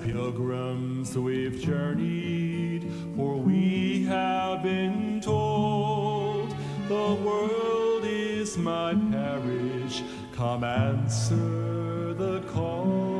Pilgrims we've journeyed, for we have been told the world is my parish. Come answer the call.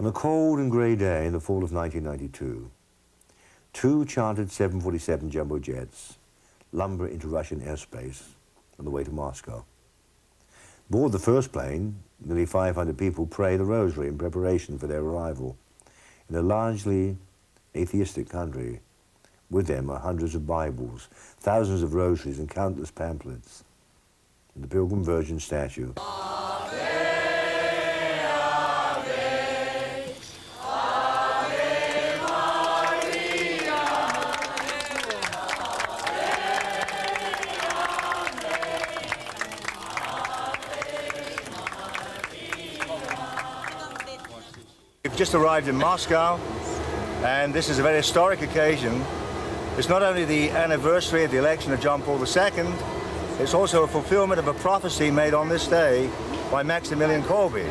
On a cold and grey day in the fall of 1992, two chartered 747 jumbo jets lumber into Russian airspace on the way to Moscow. Aboard the first plane, nearly 500 people pray the rosary in preparation for their arrival. In a largely atheistic country, with them are hundreds of Bibles, thousands of rosaries and countless pamphlets, and the Pilgrim Virgin statue. We've just arrived in Moscow, and this is a very historic occasion. It's not only the anniversary of the election of John Paul II, it's also a fulfillment of a prophecy made on this day by Maximilian Kolbe,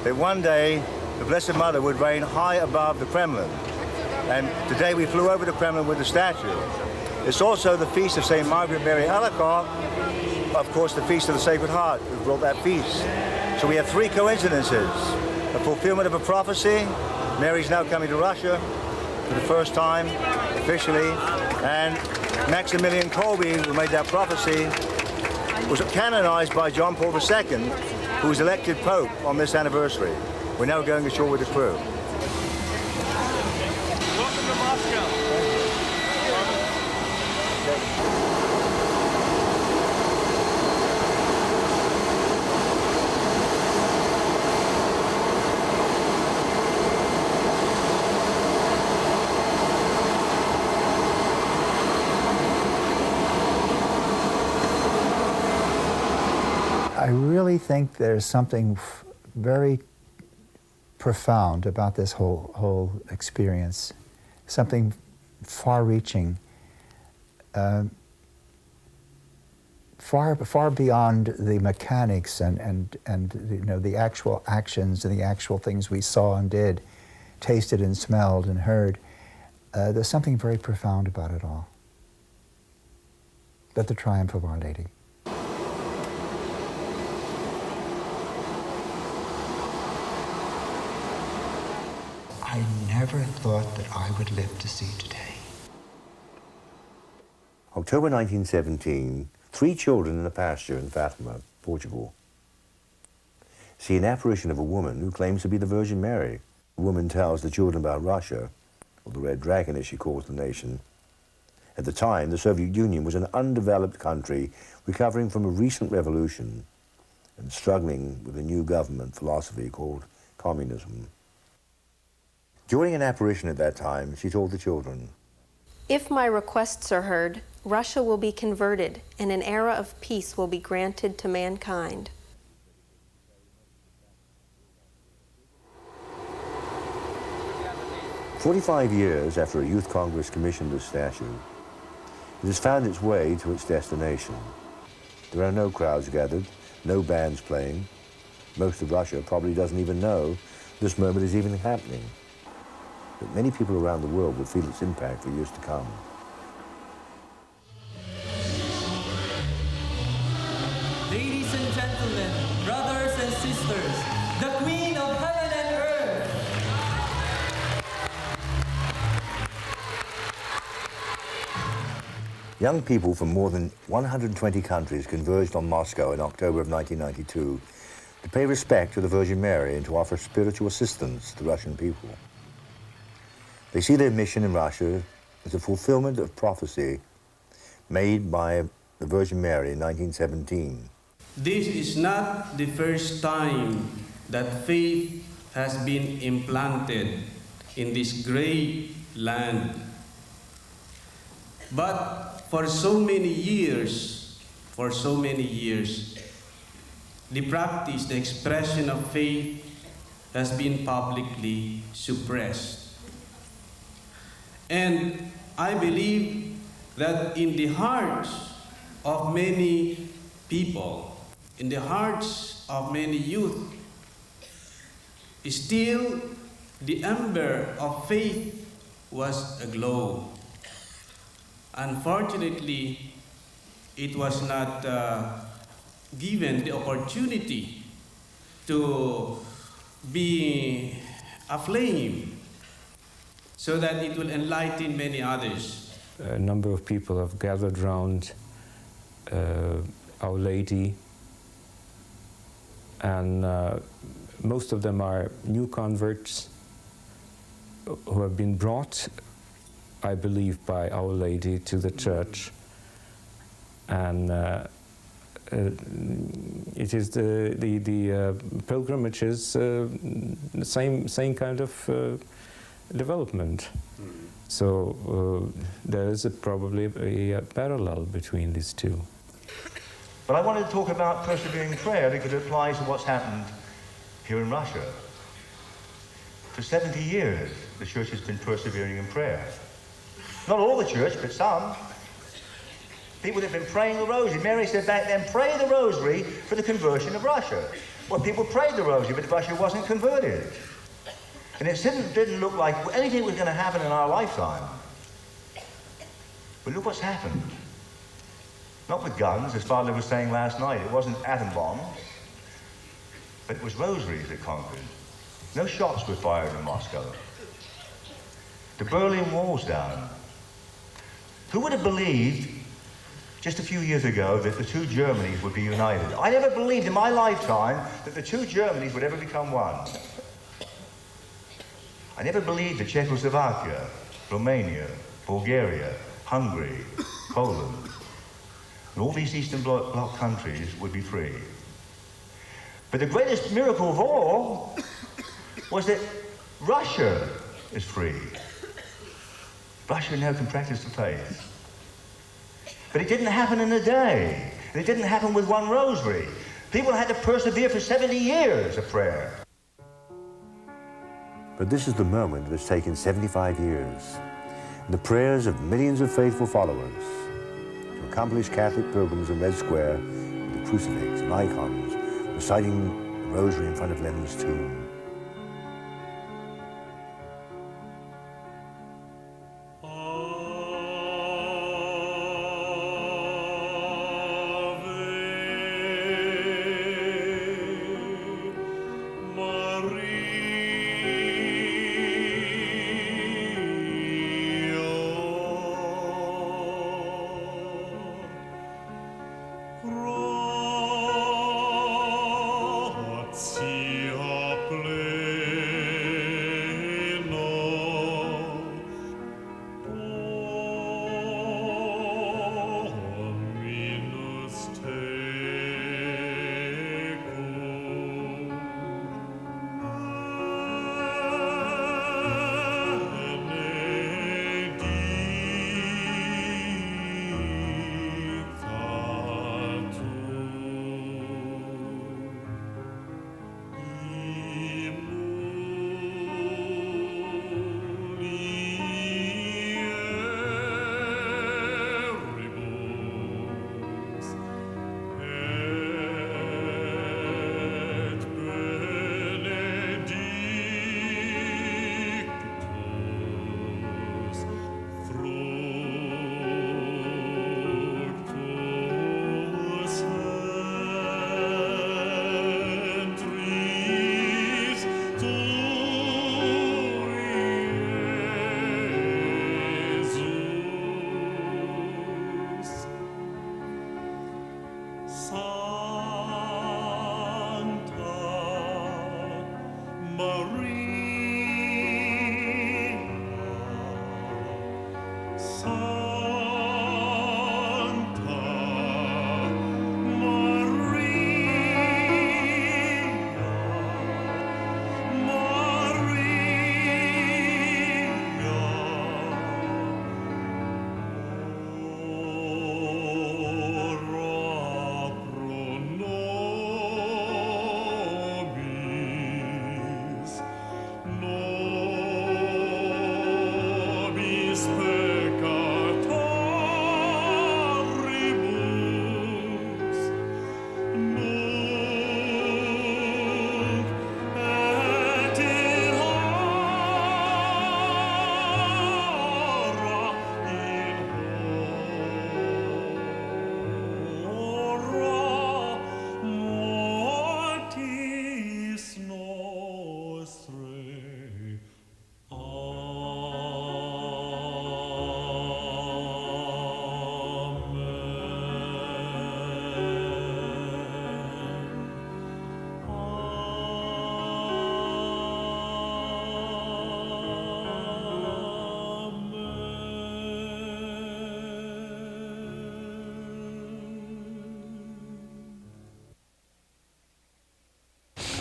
that one day the Blessed Mother would reign high above the Kremlin. And today we flew over the Kremlin with the statue. It's also the feast of St. Margaret Mary Alacoque, of course the feast of the Sacred Heart, who brought that feast. So we have three coincidences. A fulfillment of a prophecy. Mary's now coming to Russia for the first time, officially. And Maximilian Kolbe, who made that prophecy, was canonized by John Paul II, who was elected Pope on this anniversary. We're now going ashore with the crew. Welcome to Moscow. I really think there's something very profound about this whole experience, something far-reaching, far beyond the mechanics and you know, the actual actions and the actual things we saw and did, tasted and smelled and heard. There's something very profound about it all. But the triumph of Our Lady. I never thought that I would live to see today. October 1917, three children in a pasture in Fatima, Portugal, see an apparition of a woman who claims to be the Virgin Mary. The woman tells the children about Russia, or the Red Dragon as she calls the nation. At the time, the Soviet Union was an undeveloped country recovering from a recent revolution and struggling with a new government philosophy called communism. During an apparition at that time, she told the children, "If my requests are heard, Russia will be converted and an era of peace will be granted to mankind." "45 years after a youth congress commissioned this statue, it has found its way to its destination. There are no crowds gathered, no bands playing. Most of Russia probably doesn't even know this moment is even happening. But many people around the world will feel its impact for years to come. Ladies and gentlemen, brothers and sisters, the Queen of Heaven and Earth. Young people from more than 120 countries converged on Moscow in October of 1992 to pay respect to the Virgin Mary and to offer spiritual assistance to the Russian people. They see their mission in Russia as a fulfillment of prophecy made by the Virgin Mary in 1917. this is not the first time that faith has been implanted in this great land. But for so many years, the practice, the expression of faith has been publicly suppressed. And I believe that in the hearts of many people, in the hearts of many youth, still the ember of faith was aglow. Unfortunately, it was not given the opportunity to be aflame so that it will enlighten many others. A number of people have gathered round Our Lady, and most of them are new converts who have been brought, I believe, by Our Lady to the church. And it is the pilgrimages, the same kind of development. So there is probably a parallel between these two. But I wanted to talk about persevering prayer because it applies to what's happened here in Russia. For 70 years, the church has been persevering in prayer. Not all the church, but some. People have been praying the rosary. Mary said back then, pray the rosary for the conversion of Russia. Well, people prayed the rosary, but Russia wasn't converted. And it didn't look like anything was going to happen in our lifetime. But look what's happened. Not with guns, as Father was saying last night. It wasn't atom bombs, but it was rosaries that conquered. No shots were fired in Moscow. The Berlin Wall's down. Who would have believed just a few years ago that the two Germanys would be united? I never believed in my lifetime that the two Germanys would ever become one. I never believed that Czechoslovakia, Romania, Bulgaria, Hungary, Poland, and all these Eastern Bloc countries would be free. But the greatest miracle of all was that Russia is free. Russia now can practice the faith. But it didn't happen in a day. And it didn't happen with one rosary. People had to persevere for 70 years of prayer. But this is the moment that's taken 75 years. The prayers of millions of faithful followers, to accomplished Catholic pilgrims in Red Square with the crucifix and icons, reciting the rosary in front of Lenin's tomb. Gratia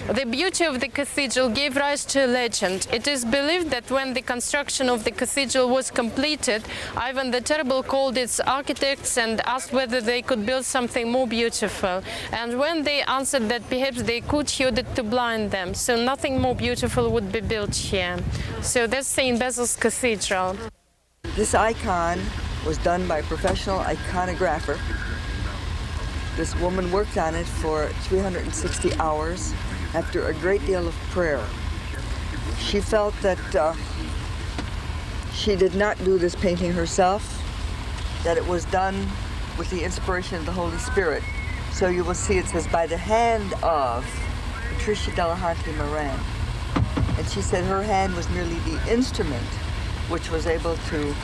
The beauty of the cathedral gave rise to a legend. It is believed that when the construction of the cathedral was completed, Ivan the Terrible called its architects and asked whether they could build something more beautiful. And when they answered that perhaps they could, he ordered to blind them, so nothing more beautiful would be built here. So that's St. Basil's Cathedral. This icon was done by a professional iconographer. This woman worked on it for 360 hours after a great deal of prayer. She felt that she did not do this painting herself, that it was done with the inspiration of the Holy Spirit. So you will see it says, by the hand of Patricia Delahunty Moran. And she said her hand was merely the instrument which was able to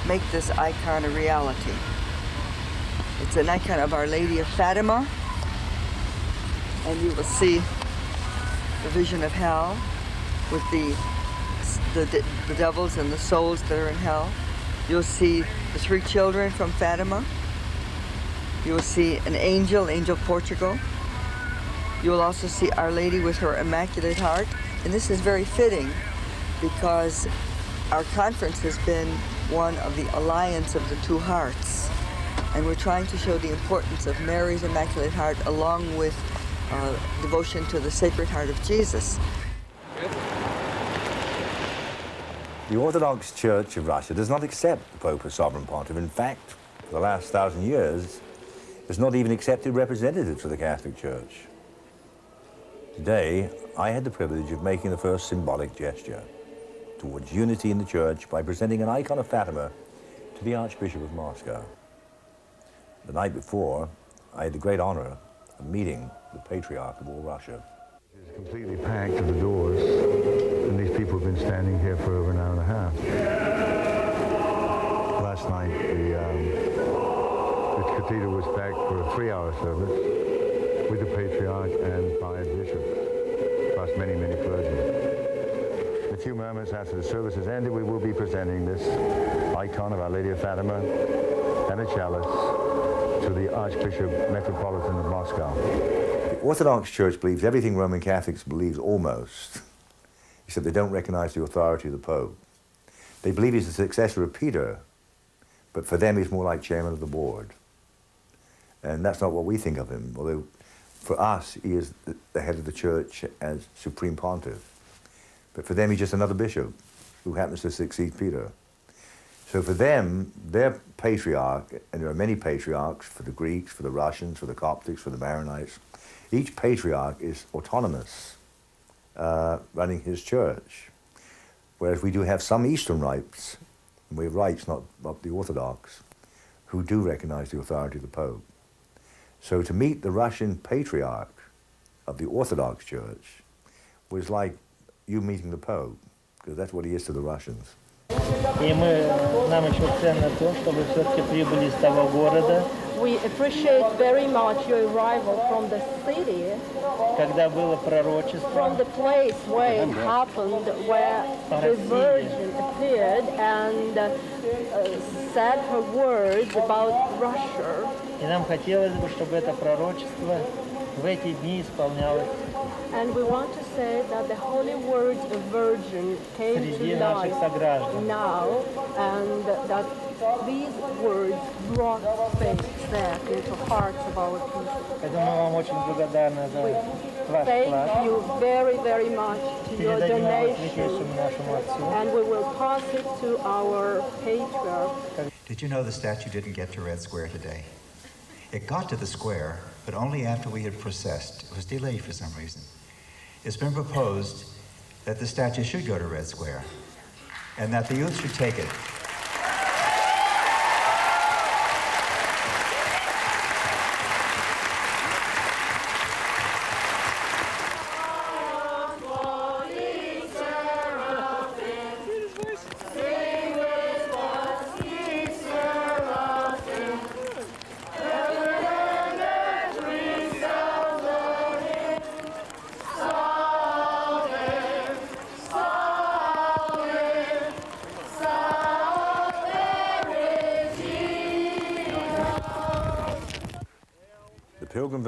make this icon a reality. It's an icon of Our Lady of Fatima, and you will see the vision of hell with the devils and the souls that are in hell. You'll see the three children from Fatima. You will see an angel, Angel Portugal. You will also see Our Lady with her Immaculate Heart. And this is very fitting because our conference has been one of the alliance of the two hearts. And we're trying to show the importance of Mary's Immaculate Heart along with devotion to the Sacred Heart of Jesus. The Orthodox Church of Russia does not accept the Pope as sovereign pontiff. In fact, for the last 1,000 years, it's not even accepted representatives of the Catholic Church. Today, I had the privilege of making the first symbolic gesture towards unity in the Church by presenting an icon of Fatima to the Archbishop of Moscow. The night before, I had the great honor of meeting the Patriarch of all Russia. It's completely packed to the doors, and these people have been standing here for over an hour and a half. Last night, the cathedral was packed for a 3-hour service with the Patriarch and 5 bishops, plus many, many clergymen. In a few moments after the service has ended, we will be presenting this icon of Our Lady of Fatima and a chalice to the Archbishop Metropolitan of Moscow. The Orthodox Church believes everything Roman Catholics believe almost, except they don't recognize the authority of the Pope. They believe he's the successor of Peter, but for them he's more like chairman of the board. And that's not what we think of him, although for us he is the head of the Church as supreme pontiff. But for them he's just another bishop who happens to succeed Peter. So for them, their patriarch, and there are many patriarchs for the Greeks, for the Russians, for the Coptics, for the Maronites, each patriarch is autonomous, running his church. Whereas we do have some Eastern rites, and we have rites, not the Orthodox, who do recognize the authority of the Pope. So to meet the Russian patriarch of the Orthodox Church was like you meeting the Pope, because that's what he is to the Russians. Нам еще ценно то, что вы все-таки прибыли из того города. We appreciate very much your arrival from the city, когда было пророчество, from the place where it happened, where the Virgin appeared and said her words about Russia. И нам хотелось бы, чтобы это пророчество в эти дни исполнялось. And we want to say that the holy words of Virgin came to life now, and that these words brought faith back into hearts of our people. Thank you very, very much to your donation, and we will pass it to our patriarch. Did you know the statue didn't get to Red Square today? It got to the square, but only after we had processed. It was delayed for some reason. It's been proposed that the statue should go to Red Square and that the youth should take it.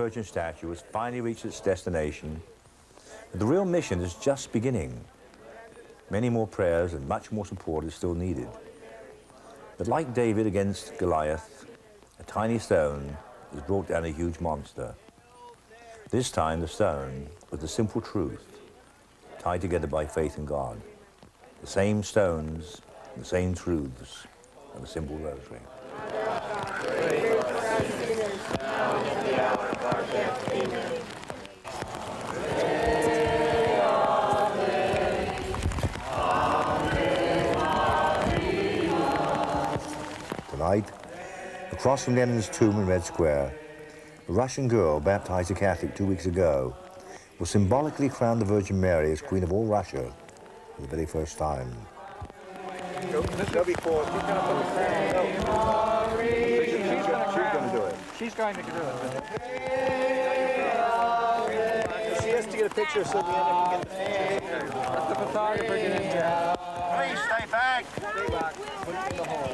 Virgin statue has finally reached its destination, but the real mission is just beginning. Many more prayers and much more support is still needed. But like David against Goliath, a tiny stone has brought down a huge monster. This time the stone was the simple truth, tied together by faith in God. The same stones, the same truths of a simple rosary. Tonight, across from Lenin's tomb in Red Square, a Russian girl baptized a Catholic 2 weeks ago will symbolically crown the Virgin Mary as Queen of all Russia for the very first time. She's going to do it. She's going to do it. She has to get a picture so the end can get Let the photographer get in here. Please stay back. Stay back. Put it in the hole.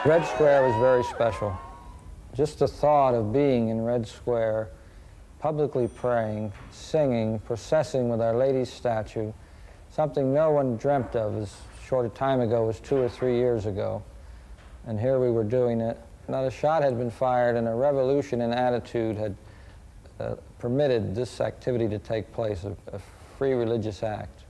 Red Square was very special. Just the thought of being in Red Square, publicly praying, singing, processing with Our Lady's statue, something no one dreamt of as short a time ago as 2 or 3 years ago. And here we were doing it. Not a shot had been fired, and a revolution in attitude had permitted this activity to take place, a free religious act.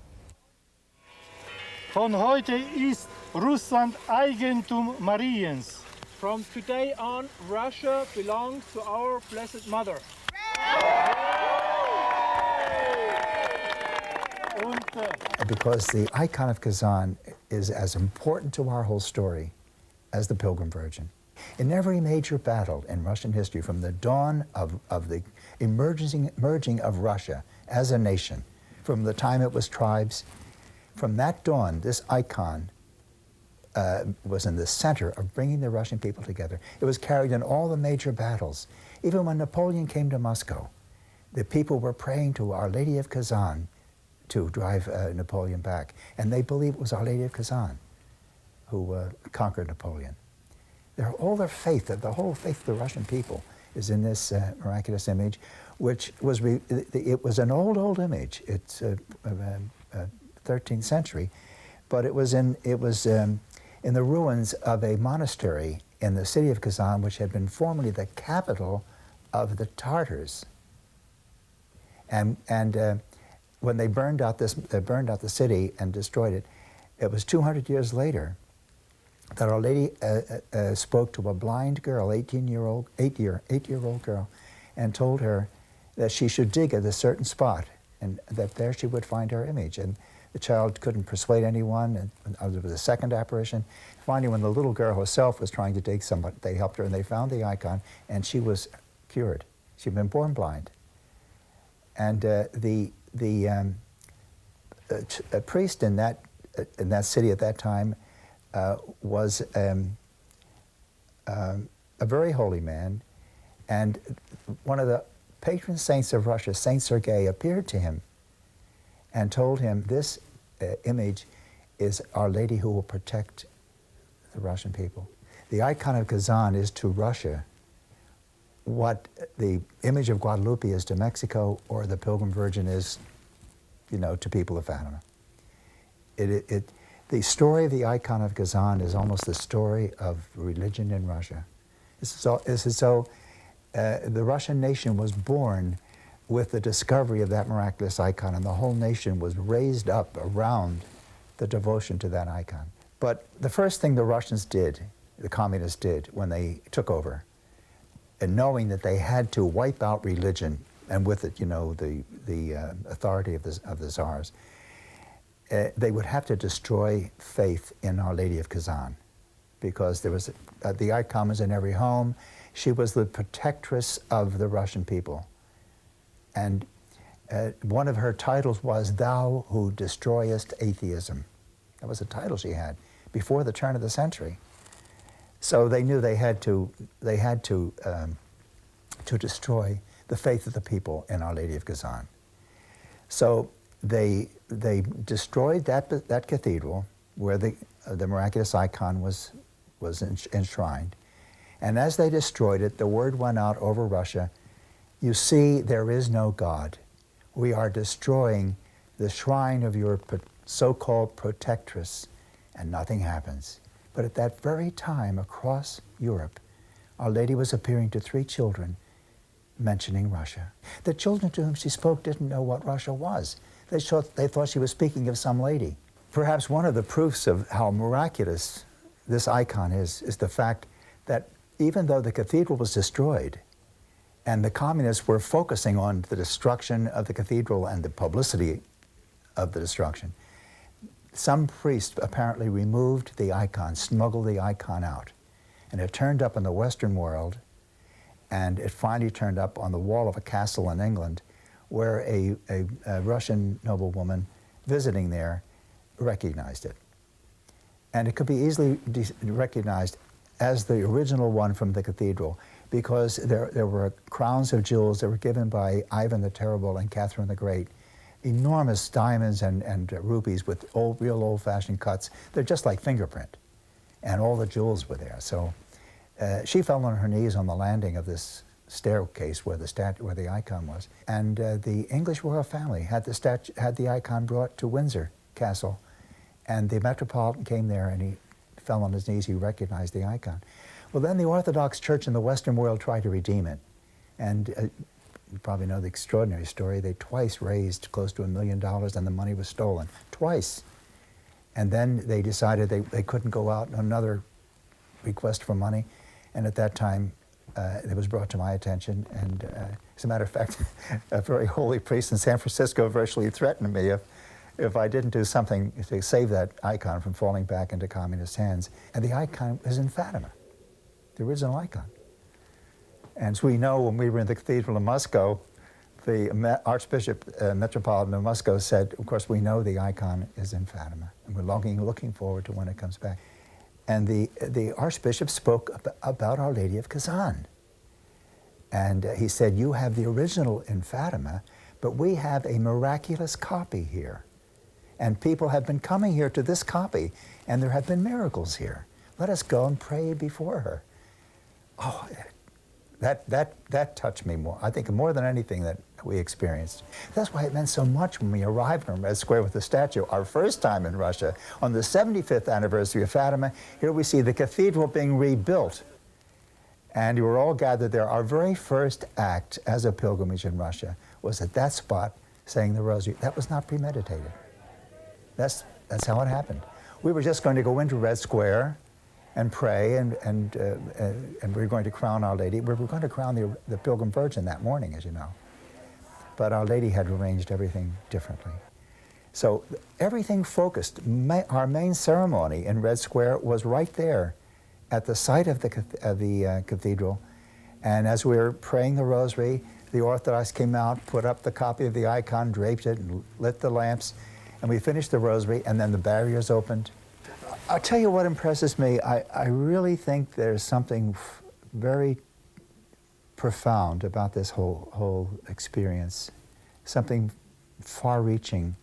Von heute ist Russland Eigentum Mariens. From today on, Russia belongs to our Blessed Mother. Because the icon of Kazan is as important to our whole story as the Pilgrim Virgin. In every major battle in Russian history, from the dawn of the emerging of Russia as a nation, from the time it was tribes, from that dawn, this icon was in the center of bringing the Russian people together. It was carried in all the major battles. Even when Napoleon came to Moscow, the people were praying to Our Lady of Kazan to drive Napoleon back. And they believed it was Our Lady of Kazan who conquered Napoleon. All their faith, the whole faith of the Russian people is in this miraculous image, which was, it was an old image. It's 13th century, but it was in the ruins of a monastery in the city of Kazan, which had been formerly the capital of the Tartars. And when they burned out the city and destroyed it, it was 200 years later that Our Lady spoke to a blind girl, 8-year-old girl, and told her that she should dig at a certain spot, and that there she would find her image. And the child couldn't persuade anyone, and there was a second apparition. Finally, when the little girl herself was trying to dig, they helped her, and they found the icon, and she was cured. She'd been born blind. And a priest in that city at that time was a very holy man, and one of the patron saints of Russia, Saint Sergei, appeared to him and told him, this image is Our Lady who will protect the Russian people. The icon of Kazan is to Russia what the image of Guadalupe is to Mexico, or the Pilgrim Virgin is, to people of Fatima. The story of the icon of Kazan is almost the story of religion in Russia. The Russian nation was born with the discovery of that miraculous icon, and the whole nation was raised up around the devotion to that icon. But the first thing the Russians did, the communists did, when they took over, and knowing that they had to wipe out religion, and with it, the authority of the Tsars, they would have to destroy faith in Our Lady of Kazan, because there was the icon was in every home. She was the protectress of the Russian people. And one of her titles was, "Thou who destroyest atheism." That was a title she had before the turn of the century. So they knew they had to destroy the faith of the people in Our Lady of Kazan. So they destroyed that cathedral where the miraculous icon was enshrined. And as they destroyed it, the word went out over Russia, you see, there is no God. We are destroying the shrine of your so-called protectress, and nothing happens. But at that very time, across Europe, Our Lady was appearing to 3 children, mentioning Russia. The children to whom she spoke didn't know what Russia was. They thought she was speaking of some lady. Perhaps one of the proofs of how miraculous this icon is the fact that even though the cathedral was destroyed, and the communists were focusing on the destruction of the cathedral and the publicity of the destruction, some priest apparently removed the icon, smuggled the icon out, and it turned up in the Western world, and it finally turned up on the wall of a castle in England, where a Russian noblewoman visiting there recognized it. And it could be easily recognized as the original one from the cathedral, because there were crowns of jewels that were given by Ivan the Terrible and Catherine the Great, enormous diamonds and rubies with real old-fashioned cuts. They're just like fingerprint, and all the jewels were there. So she fell on her knees on the landing of this staircase where the icon was, and the English royal family had the icon brought to Windsor Castle, and the Metropolitan came there and he fell on his knees. He recognized the icon. Well, then the Orthodox Church in the Western world tried to redeem it, and you probably know the extraordinary story. They twice raised close to $1 million, and the money was stolen twice. And then they decided they couldn't go out on another request for money, and at that time it was brought to my attention, and as a matter of fact, a very holy priest in San Francisco virtually threatened me if I didn't do something to save that icon from falling back into communist hands. And the icon is in Fatima, the original icon. And as we know, when we were in the Cathedral in Moscow, the Archbishop Metropolitan of Moscow said, of course, we know the icon is in Fatima, and we're looking forward to when it comes back. And the Archbishop spoke about Our Lady of Kazan. And he said, you have the original in Fatima, but we have a miraculous copy here. And people have been coming here to this copy, and there have been miracles here. Let us go and pray before her. Oh, that touched me more, I think, more than anything that we experienced. That's why it meant so much when we arrived in Red Square with the statue, our first time in Russia. On the 75th anniversary of Fatima, here we see the cathedral being rebuilt. And you were all gathered there. Our very first act as a pilgrimage in Russia was at that spot saying the rosary. That was not premeditated. That's how it happened. We were just going to go into Red Square and pray, and we were going to crown Our Lady. We were going to crown the Pilgrim Virgin that morning, as you know. But Our Lady had arranged everything differently. So everything focused. Our main ceremony in Red Square was right there at the site of the cathedral. And as we were praying the rosary, the Orthodox came out, put up the copy of the icon, draped it, and lit the lamps. And we finished the rosary, and then the barriers opened. I'll tell you what impresses me. I really think there's something very profound about this whole experience, something far-reaching,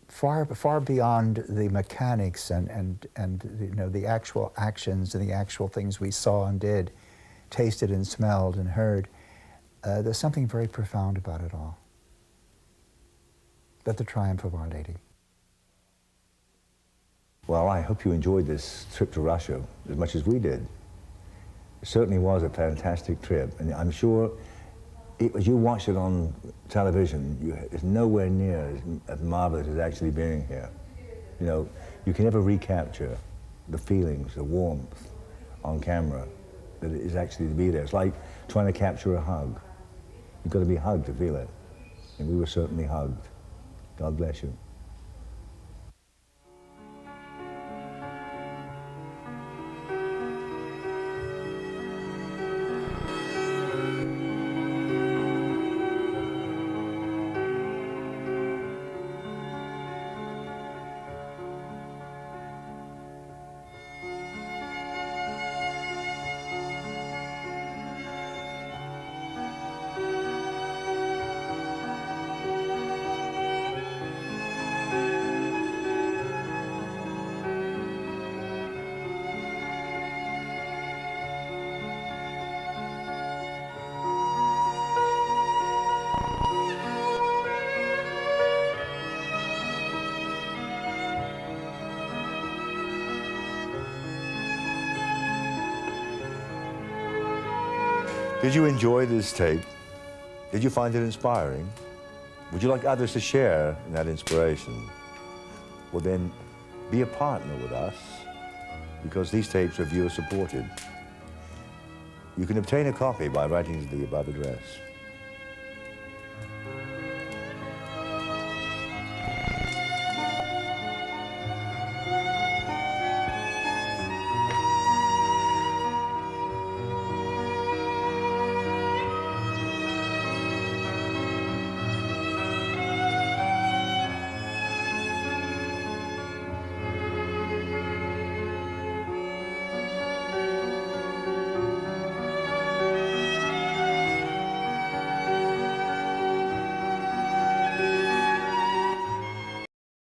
far beyond the mechanics and the actual actions and the actual things we saw and did, tasted and smelled and heard. There's something very profound about it all. But the triumph of Our Lady. Well, I hope you enjoyed this trip to Russia as much as we did. It certainly was a fantastic trip, and I'm sure as you watched it on television, it's nowhere near as marvelous as actually being here. You know, you can never recapture the feelings, the warmth on camera that it is actually to be there. It's like trying to capture a hug. You've got to be hugged to feel it, and we were certainly hugged. God bless you. Did you enjoy this tape? Did you find it inspiring? Would you like others to share in that inspiration? Well then, be a partner with us, because these tapes are viewer supported. You can obtain a copy by writing to the above address.